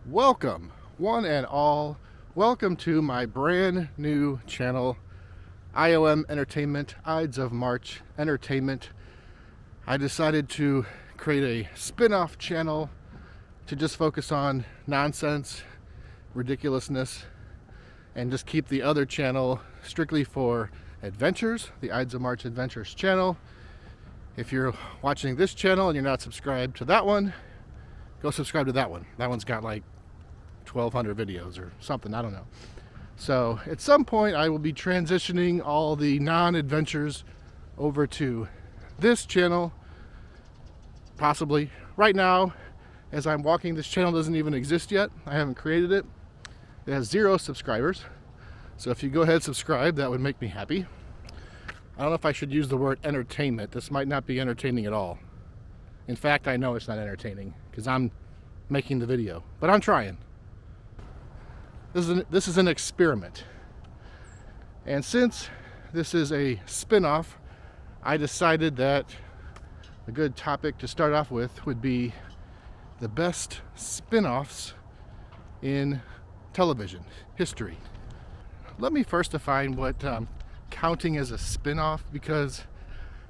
Welcome, one and all. Welcome to my brand new channel, IOM Entertainment, Ides of March Entertainment. I decided to create a spin-off channel to just focus on nonsense, ridiculousness, and just keep the other channel strictly for adventures, the Ides of March Adventures channel. If you're watching this channel and you're not subscribed to that one, go subscribe to that one. That one's got like 1,200 videos or something, I don't know. So at some point I will be transitioning all the non-adventures over to this channel, possibly. Right now, as I'm walking, this channel doesn't even exist yet. I haven't created it. It has 0 subscribers. So if you go ahead and subscribe, that would make me happy. I don't know if I should use the word entertainment. This might not be entertaining at all. In fact, I know it's not entertaining because I'm making the video, but I'm trying. This is an experiment. And since this is a spin-off, I decided that a good topic to start off with would be the best spin-offs in television history. Let me first define what counting as a spin-off, because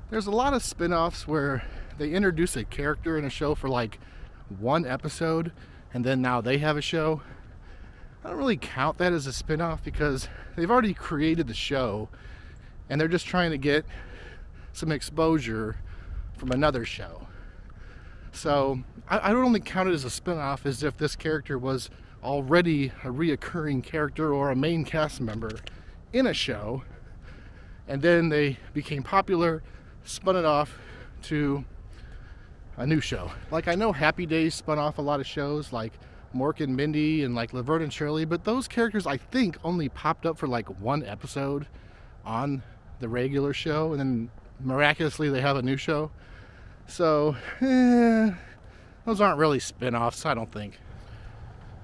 there's a lot of spin-offs where they introduce a character in a show for like one episode and then now they have a show. I don't really count that as a spin-off because they've already created the show and they're just trying to get some exposure from another show. So I don't only count it as a spin-off as if this character was already a reoccurring character or a main cast member in a show, and then they became popular, spun it off to a new show. Like, I know Happy Days spun off a lot of shows like Mork and Mindy and like Laverne and Shirley, but those characters I think only popped up for like one episode on the regular show, and then miraculously they have a new show. So those aren't really spin-offs, I don't think.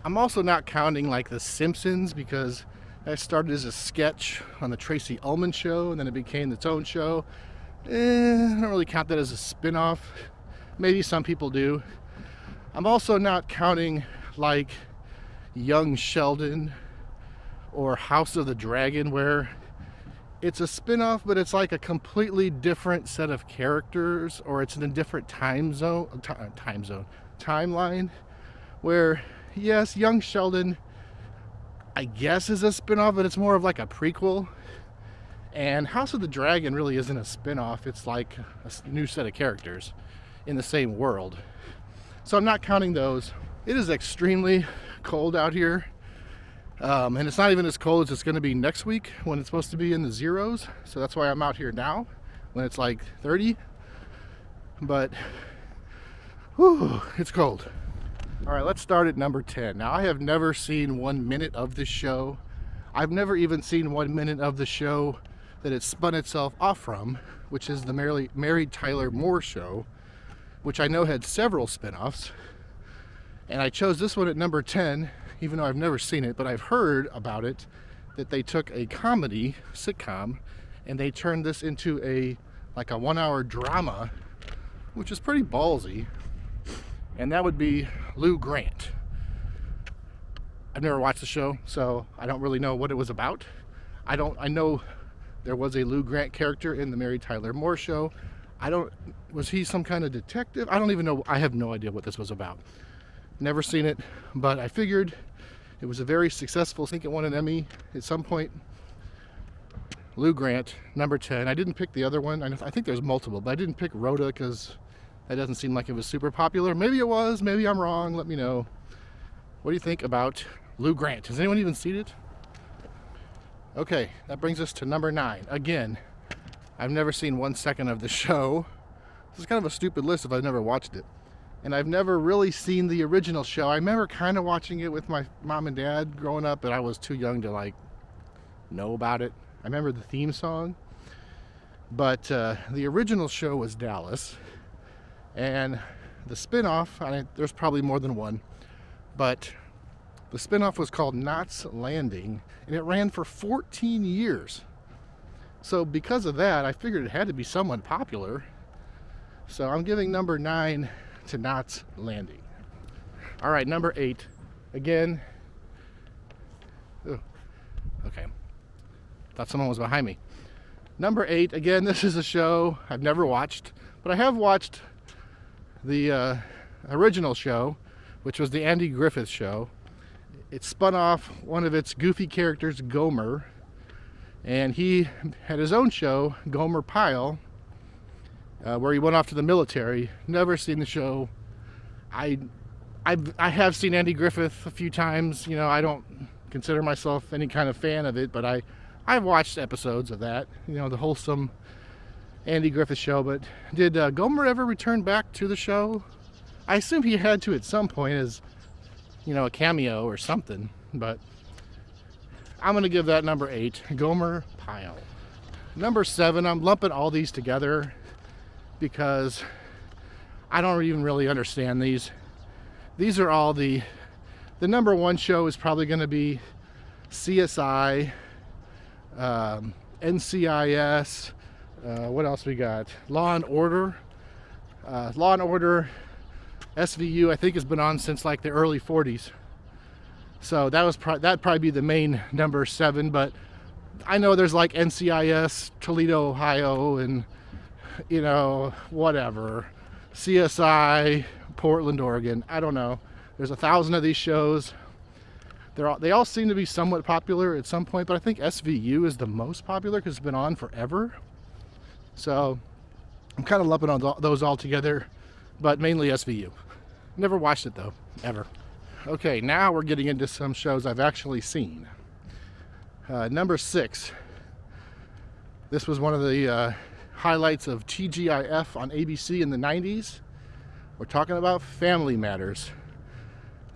I'm also not counting like The Simpsons, because that started as a sketch on the Tracy Ullman show and then it became its own show. I don't really count that as a spin-off. Maybe some people do. I'm also not counting like Young Sheldon or House of the Dragon, where it's a spin-off but it's like a completely different set of characters, or it's in a different timeline, where yes, Young Sheldon I guess is a spin-off, but it's more of like a prequel. And House of the Dragon really isn't a spin-off, it's like a new set of characters in the same world. So I'm not counting those. It is extremely cold out here, and it's not even as cold as it's going to be next week when it's supposed to be in the zeros. So that's why I'm out here now when it's like 30. But whew, it's cold. All right, let's start at number 10. Now, I have never seen 1 minute of this show. I've never even seen 1 minute of the show that it spun itself off from, which is the Mary Tyler Moore Show, which I know had several spin-offs. And I chose this one at number 10, even though I've never seen it, but I've heard about it, that they took a comedy sitcom and they turned this into a 1-hour drama, which is pretty ballsy. And that would be Lou Grant. I've never watched the show, so I don't really know what it was about. I know there was a Lou Grant character in the Mary Tyler Moore Show. Was he some kind of detective? I don't even know. I have no idea what this was about. Never seen it, but I figured it was a very successful, I think it won an Emmy at some point. Lou Grant, number 10. I didn't pick the other one. I think there's multiple, but I didn't pick Rhoda because that doesn't seem like it was super popular. Maybe it was, maybe I'm wrong. Let me know. What do you think about Lou Grant? Has anyone even seen it? Okay, that brings us to number 9. Again, I've never seen 1 second of the show. This is kind of a stupid list if I've never watched it. And I've never really seen the original show. I remember kind of watching it with my mom and dad growing up, but I was too young to like know about it. I remember the theme song. But the original show was Dallas. And the spin-off, there's probably more than one, but the spin-off was called Knots Landing, and it ran for 14 years. So because of that, I figured it had to be somewhat popular. So I'm giving number 9 to Knots Landing. All right, number 8. Again, okay, thought someone was behind me. Number 8, again, this is a show I've never watched, but I have watched the original show, which was the Andy Griffith Show. It spun off one of its goofy characters, Gomer, and he had his own show, Gomer Pyle, where he went off to the military. Never seen the show. I have seen Andy Griffith a few times. You know, I don't consider myself any kind of fan of it, but I've watched episodes of that. You know, the wholesome Andy Griffith Show. But did Gomer ever return back to the show? I assume he had to at some point as, you know, a cameo or something. But I'm going to give that number 8, Gomer Pyle. Number 7, I'm lumping all these together because I don't even really understand these. These are all the number 1 show is probably going to be CSI, NCIS, what else we got? Law and Order. Law and Order SVU, I think, has been on since like the early 40s. So that'd probably be the main number 7, but I know there's like NCIS, Toledo, Ohio, and, you know, whatever. CSI, Portland, Oregon. I don't know. There's 1,000 of these shows. They all seem to be somewhat popular at some point, but I think SVU is the most popular because it's been on forever. So I'm kind of lumping on those all together, but mainly SVU. Never watched it though, ever. Okay, now we're getting into some shows I've actually seen. Number 6. This was one of the highlights of TGIF on ABC in the 90s. We're talking about Family Matters,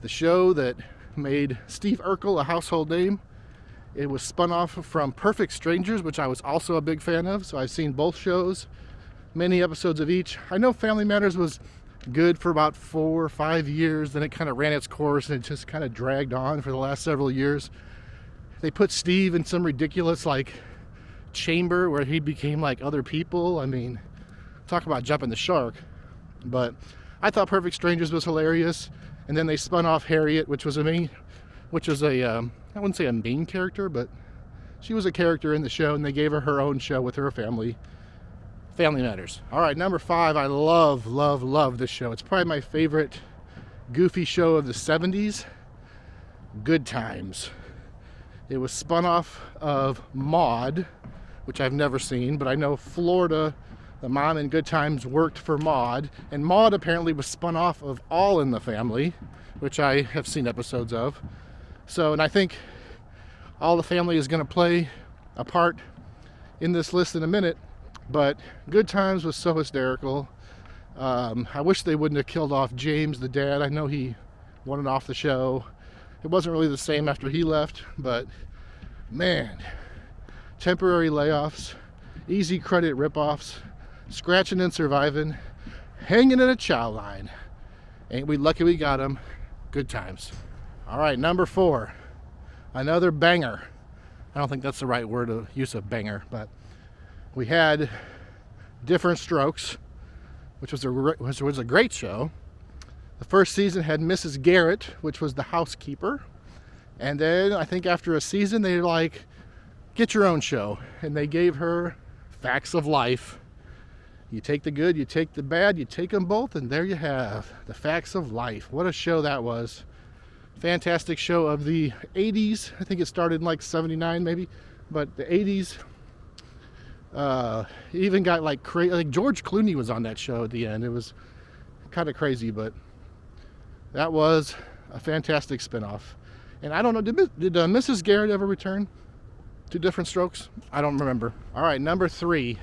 the show that made Steve Urkel a household name. It was spun off from Perfect Strangers, which I was also a big fan of, so I've seen both shows, many episodes of each. I know Family Matters was good for about 4 or 5 years, then it kind of ran its course and it just kind of dragged on for the last several years. They put Steve in some ridiculous like chamber where he became like other people. I mean, talk about jumping the shark. But I thought Perfect Strangers was hilarious, and then they spun off Harriet, which was I wouldn't say a main character, but she was a character in the show, and they gave her her own show with her family. Family Matters. All right, number 5. I love this show. It's probably my favorite goofy show of the 70s. Good Times. It was spun off of Maude, which I've never seen, but I know Florida, the mom in Good Times, worked for Maude, and Maude apparently was spun off of All in the Family, which I have seen episodes of. So, and I think All the Family is going to play a part in this list in a minute, but Good Times was so hysterical. I wish they wouldn't have killed off James, the dad. I know he wanted off the show. It wasn't really the same after he left, but man, temporary layoffs, easy credit ripoffs, scratching and surviving, hanging in a chow line. Ain't we lucky we got him? Good Times. All right, number 4, another banger. I don't think that's the right word of use of banger, but we had Different Strokes, which was a great show. The first season had Mrs. Garrett, which was the housekeeper. And then I think after a season, they were like, get your own show. And they gave her Facts of Life. You take the good, you take the bad, you take them both, and there you have the Facts of Life. What a show that was. Fantastic show of the 80s. I think it started in like 79 maybe. But the 80s, even got like crazy. Like George Clooney was on that show at the end. It was kind of crazy, but that was a fantastic spinoff. And I don't know, did Mrs. Garrett ever return to Different Strokes? I don't remember. All right, number 3.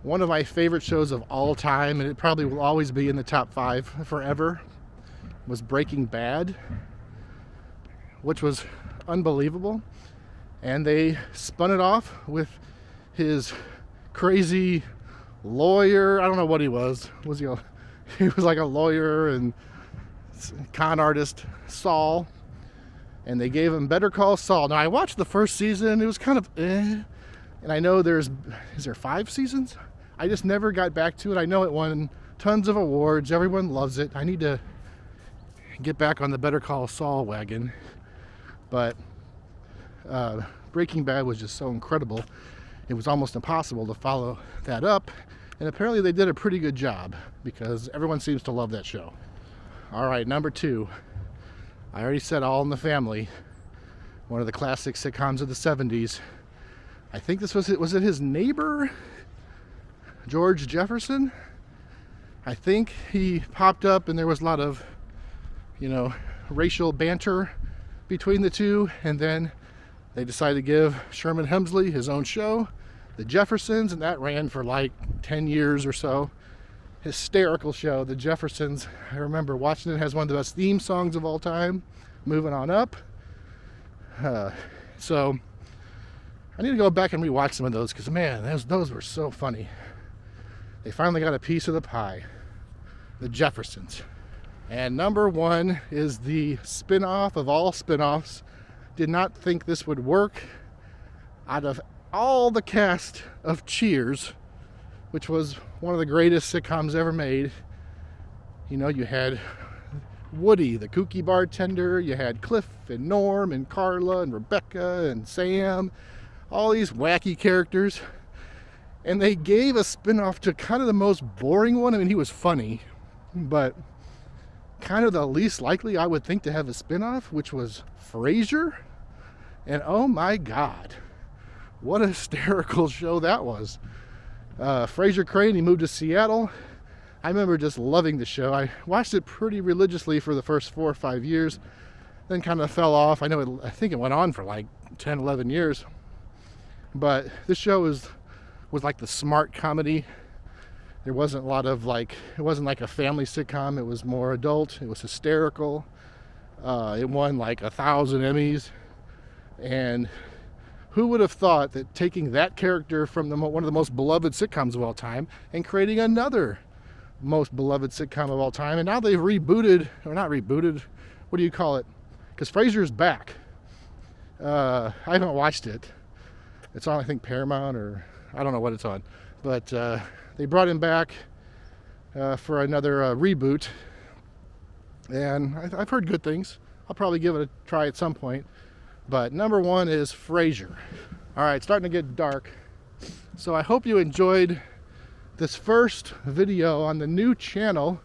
One of my favorite shows of all time, and it probably will always be in the top 5 forever, was Breaking Bad, which was unbelievable. And they spun it off with his crazy lawyer. I don't know what he was. He was like a lawyer and con artist, Saul. And they gave him Better Call Saul. Now, I watched the first season. It was kind of And I know is there 5 seasons? I just never got back to it. I know it won tons of awards. Everyone loves it. I need to get back on the Better Call Saul wagon. But Breaking Bad was just so incredible, it was almost impossible to follow that up. And apparently they did a pretty good job because everyone seems to love that show. All right, number 2. I already said All in the Family, one of the classic sitcoms of the 70s. I think this was it his neighbor, George Jefferson? I think he popped up and there was a lot of, racial banter between the two, and then they decided to give Sherman Hemsley his own show, The Jeffersons, and that ran for like 10 years or so. Hysterical show, The Jeffersons. I remember watching it. It has one of the best theme songs of all time, Moving On Up. So I need to go back and rewatch some of those because, man, those were so funny. They finally got a piece of the pie. The Jeffersons. And number 1 is the spin-off of all spin-offs. Did not think this would work. Out of all the cast of Cheers, which was one of the greatest sitcoms ever made, you had Woody, the kooky bartender, you had Cliff and Norm and Carla and Rebecca and Sam, all these wacky characters. And they gave a spin-off to kind of the most boring one. I mean, he was funny, but kind of the least likely, I would think, to have a spin-off, which was Frasier. And oh my God, what a hysterical show that was. Frasier Crane, he moved to Seattle. I remember just loving the show. I watched it pretty religiously for the first 4 or 5 years, then kind of fell off. I think it went on for like 10, 11 years. But this show was like the smart comedy. There wasn't a lot of it wasn't like a family sitcom. It was more adult. It was hysterical. It won like 1,000 Emmys. And who would have thought that taking that character from one of the most beloved sitcoms of all time and creating another most beloved sitcom of all time, and now they've rebooted, or not rebooted, what do you call it? Because Frasier's back. I haven't watched it. It's on, I think, Paramount, or I don't know what it's on. But they brought him back for another reboot. And I've heard good things. I'll probably give it a try at some point. But number 1 is Frasier. All right, it's starting to get dark. So I hope you enjoyed this first video on the new channel.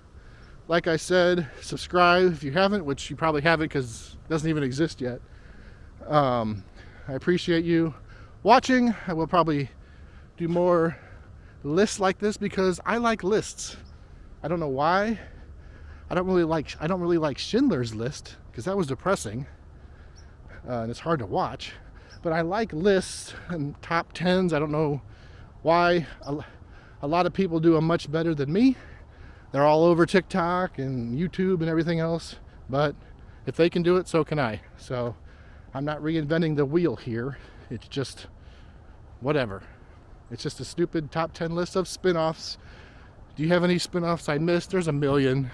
Like I said, subscribe if you haven't, which you probably haven't because it doesn't even exist yet. I appreciate you watching. I will probably do more lists like this because I like lists. I don't know why. I don't really like Schindler's List because that was depressing. And it's hard to watch. But I like lists and top 10s. I don't know why. A lot of people do them much better than me. They're all over TikTok and YouTube and everything else. But if they can do it, so can I. So I'm not reinventing the wheel here. It's just whatever. It's just a stupid top 10 list of spin-offs. Do you have any spin-offs I missed? There's a million.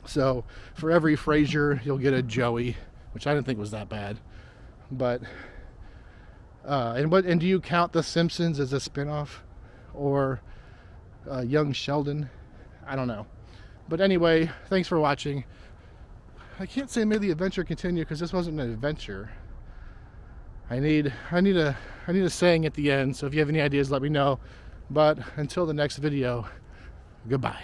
So for every Frasier, you'll get a Joey, which I didn't think was that bad. But and do you count The Simpsons as a spin-off, or Young Sheldon? I don't know. But anyway, thanks for watching. I can't say may the adventure continue because this wasn't an adventure. I need a saying at the end. So if you have any ideas, let me know. But until the next video, goodbye.